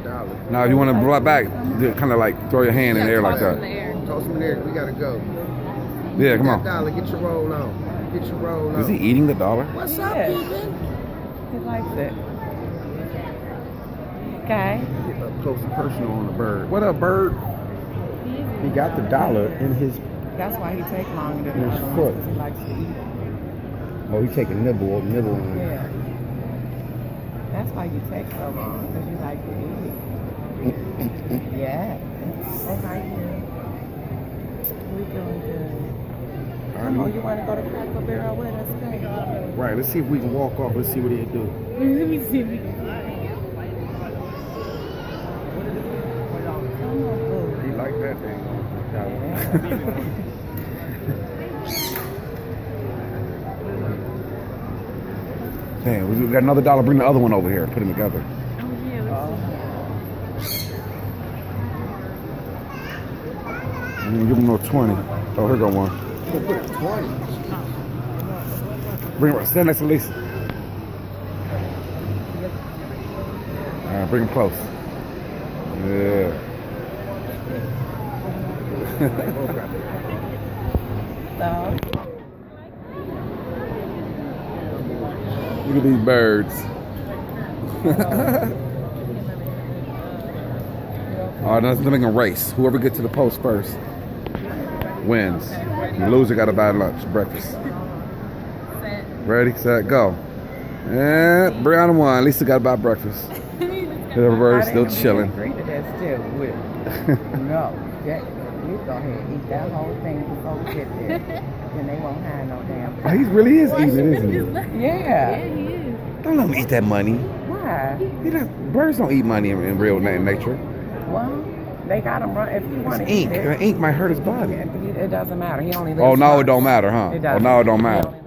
$1. Now, if you want to block back, kind of like throw your hand in the air like that. Toss him in there. We gotta go. Yeah, come on. $1. Get your roll on. Get your roll on. Is he eating the dollar? What's up, Yeah. Ethan? He likes it. Okay. Get up close and personal on the bird. What up, bird? He got the dollar in his. That's why he takes longer than In the his other foot. ones, 'cause he likes to eat it. Oh, he taking nibble. Yeah. That's why you take so long, because you like to eat. Yeah. Okay. We're doing good. Come on, you want to go to Cracker Barrel with us, baby? Right. Let's see if we can walk off. Let's see what he'll do. Let me see. Come on, boo. He like that thing. Damn, we got another $1. Bring the other one over here. Put them together. And then give him no 20. Oh, here go one. We'll put it 20. Bring it. Stand next to Lisa. All right, bring him close. Yeah. So, Look at these birds. All right, let's make a race. Whoever gets to the post first wins. The loser got to buy lunch, breakfast. Ready, set, go. And Brianna won. Lisa got to buy breakfast. The birds still chilling. Agree to that still with. No, that, you go ahead and eat that whole thing before we get there. Then they won't have no damn. He really is eating it, isn't he? Yeah. Don't let him eat that money. Why? Birds don't eat money in real nature. Well, they got him run. If you want It's to eat ink. it, Ink might hurt his body. it doesn't matter. He only lives. Oh, now it once. don't matter, huh? It Oh, doesn't. now it don't He matter. only